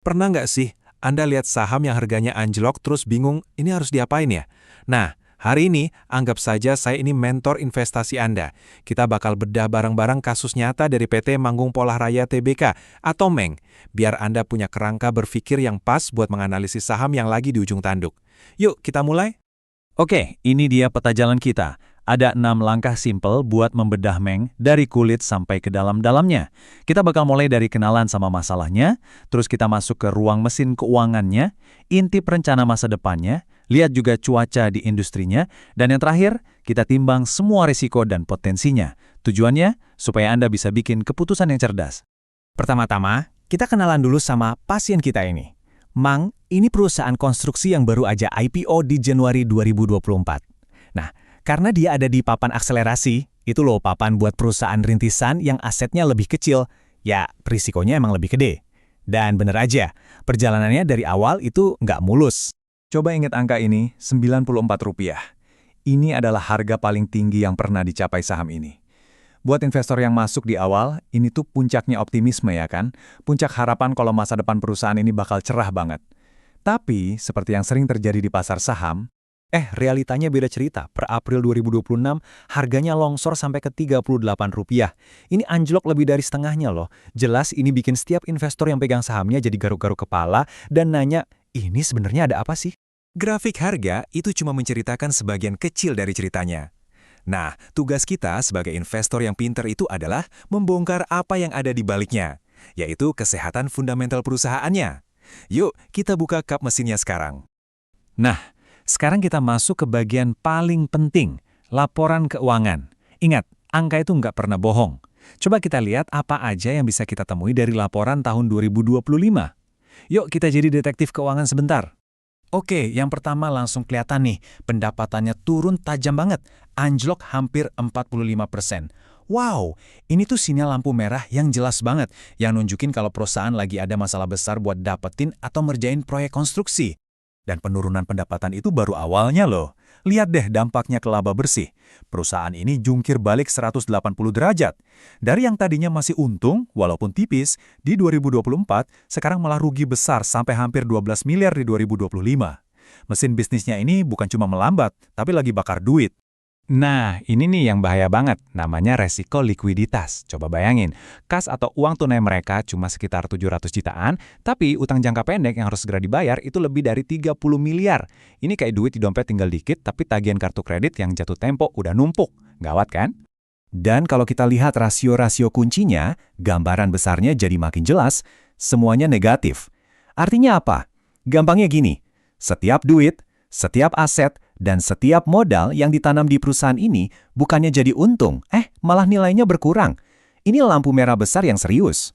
Pernah nggak sih Anda lihat saham yang harganya anjlok terus bingung ini harus diapain ya? Nah, hari ini anggap saja saya ini mentor investasi Anda. Kita bakal bedah bareng-bareng kasus nyata dari PT Manggung Polah Raya Tbk atau MENG, biar Anda punya kerangka berpikir yang pas buat menganalisis saham yang lagi di ujung tanduk. Yuk, kita mulai? Oke, ini dia peta jalan kita. Ada 6 langkah simpel buat membedah Meng dari kulit sampai ke dalam-dalamnya. Kita bakal mulai dari kenalan sama masalahnya, terus kita masuk ke ruang mesin keuangannya, intip rencana masa depannya, lihat juga cuaca di industrinya, dan yang terakhir, kita timbang semua risiko dan potensinya. Tujuannya, supaya Anda bisa bikin keputusan yang cerdas. Pertama-tama, kita kenalan dulu sama pasien kita ini. Mang, ini perusahaan konstruksi yang baru aja IPO di Januari 2024. Nah, karena dia ada di papan akselerasi, itu loh papan buat perusahaan rintisan yang asetnya lebih kecil, ya risikonya emang lebih gede. Dan bener aja, perjalanannya dari awal itu nggak mulus. Coba ingat angka ini, Rp94. Ini adalah harga paling tinggi yang pernah dicapai saham ini. Buat investor yang masuk di awal, ini tuh puncaknya optimisme ya kan? Puncak harapan kalau masa depan perusahaan ini bakal cerah banget. Tapi, seperti yang sering terjadi di pasar saham, Realitanya beda cerita. Per April 2026, harganya longsor sampai ke Rp38. Ini anjlok lebih dari setengahnya loh. Jelas ini bikin setiap investor yang pegang sahamnya jadi garuk-garuk kepala dan nanya, ini sebenarnya ada apa sih? Grafik harga itu cuma menceritakan sebagian kecil dari ceritanya. Nah, tugas kita sebagai investor yang pinter itu adalah membongkar apa yang ada di baliknya, yaitu kesehatan fundamental perusahaannya. Yuk, kita buka kap mesinnya sekarang. nah, sekarang kita masuk ke bagian paling penting, laporan keuangan. Ingat, angka itu nggak pernah bohong. Coba kita lihat apa aja yang bisa kita temui dari laporan tahun 2025. Yuk kita jadi detektif keuangan sebentar. Oke, yang pertama langsung kelihatan nih, pendapatannya turun tajam banget, anjlok hampir 45%. Wow, ini tuh sinyal lampu merah yang jelas banget, yang nunjukin kalau perusahaan lagi ada masalah besar buat dapetin atau ngerjain proyek konstruksi. Dan penurunan pendapatan itu baru awalnya loh. Lihat deh dampaknya ke laba bersih. Perusahaan ini jungkir balik 180 derajat. Dari yang tadinya masih untung, walaupun tipis, di 2024 sekarang malah rugi besar sampai hampir 12 miliar di 2025. Mesin bisnisnya ini bukan cuma melambat, tapi lagi bakar duit. Nah, ini nih yang bahaya banget, namanya resiko likuiditas. Coba bayangin, kas atau uang tunai mereka cuma sekitar 700 jutaan, tapi utang jangka pendek yang harus segera dibayar itu lebih dari 30 miliar. Ini kayak duit di dompet tinggal dikit, tapi tagihan kartu kredit yang jatuh tempo udah numpuk. Gawat kan? Dan kalau kita lihat rasio-rasio kuncinya, gambaran besarnya jadi makin jelas, semuanya negatif. Artinya apa? Gampangnya gini, setiap duit, setiap aset, dan setiap modal yang ditanam di perusahaan ini bukannya jadi untung, malah nilainya berkurang. Ini lampu merah besar yang serius.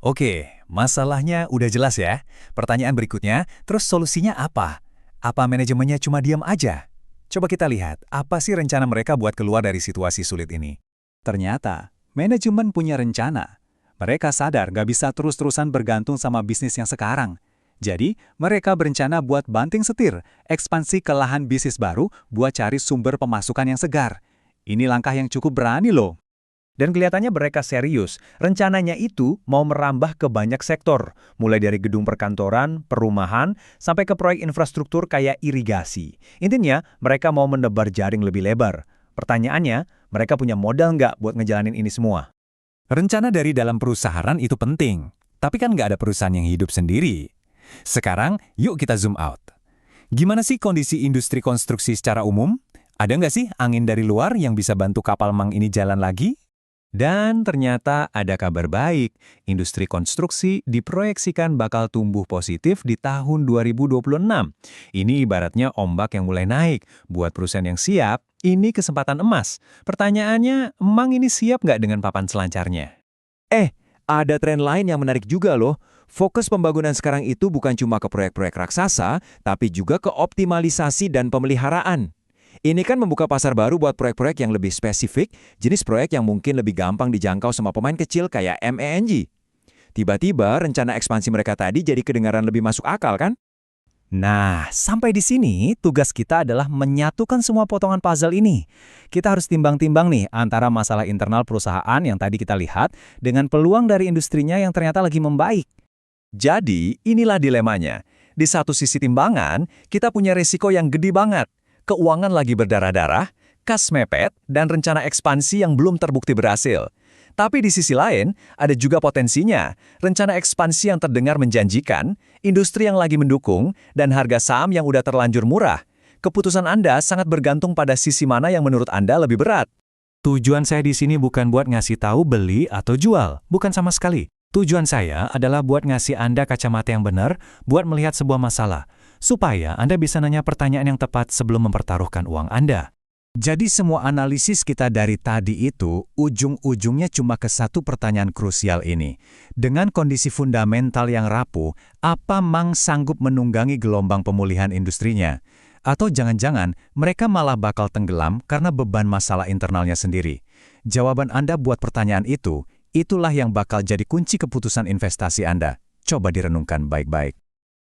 Oke, masalahnya udah jelas ya. Pertanyaan berikutnya, terus solusinya apa? Apa manajemennya cuma diam aja? Coba kita lihat, apa sih rencana mereka buat keluar dari situasi sulit ini? Ternyata, manajemen punya rencana. Mereka sadar gak bisa terus-terusan bergantung sama bisnis yang sekarang. Jadi, mereka berencana buat banting setir, ekspansi ke lahan bisnis baru buat cari sumber pemasukan yang segar. Ini langkah yang cukup berani loh. Dan kelihatannya mereka serius. Rencananya itu mau merambah ke banyak sektor, mulai dari gedung perkantoran, perumahan, sampai ke proyek infrastruktur kayak irigasi. Intinya, mereka mau menebar jaring lebih lebar. Pertanyaannya, mereka punya modal nggak buat ngejalanin ini semua? Rencana dari dalam perusahaan itu penting, tapi kan nggak ada perusahaan yang hidup sendiri. Sekarang, yuk kita zoom out. Gimana sih kondisi industri konstruksi secara umum? Ada nggak sih angin dari luar yang bisa bantu kapal Mang ini jalan lagi? Dan ternyata ada kabar baik. Industri konstruksi diproyeksikan bakal tumbuh positif di tahun 2026. Ini ibaratnya ombak yang mulai naik. Buat perusahaan yang siap, ini kesempatan emas. Pertanyaannya, Mang ini siap nggak dengan papan selancarnya? Ada tren lain yang menarik juga loh. Fokus pembangunan sekarang itu bukan cuma ke proyek-proyek raksasa, tapi juga ke optimalisasi dan pemeliharaan. Ini kan membuka pasar baru buat proyek-proyek yang lebih spesifik, jenis proyek yang mungkin lebih gampang dijangkau sama pemain kecil kayak MENG. Tiba-tiba rencana ekspansi mereka tadi jadi kedengaran lebih masuk akal kan? Nah, sampai di sini tugas kita adalah menyatukan semua potongan puzzle ini. Kita harus timbang-timbang nih antara masalah internal perusahaan yang tadi kita lihat dengan peluang dari industrinya yang ternyata lagi membaik. Jadi, inilah dilemanya. Di satu sisi timbangan, kita punya risiko yang gede banget. Keuangan lagi berdarah-darah, kas mepet, dan rencana ekspansi yang belum terbukti berhasil. Tapi di sisi lain, ada juga potensinya. Rencana ekspansi yang terdengar menjanjikan, industri yang lagi mendukung, dan harga saham yang udah terlanjur murah. Keputusan Anda sangat bergantung pada sisi mana yang menurut Anda lebih berat. Tujuan saya di sini bukan buat ngasih tahu beli atau jual, bukan sama sekali. Tujuan saya adalah buat ngasih Anda kacamata yang benar, buat melihat sebuah masalah, supaya Anda bisa nanya pertanyaan yang tepat sebelum mempertaruhkan uang Anda. Jadi semua analisis kita dari tadi itu, ujung-ujungnya cuma ke satu pertanyaan krusial ini. Dengan kondisi fundamental yang rapuh, apa Mang sanggup menunggangi gelombang pemulihan industrinya? Atau jangan-jangan mereka malah bakal tenggelam karena beban masalah internalnya sendiri? Jawaban Anda buat pertanyaan itu, itulah yang bakal jadi kunci keputusan investasi Anda. Coba direnungkan baik-baik.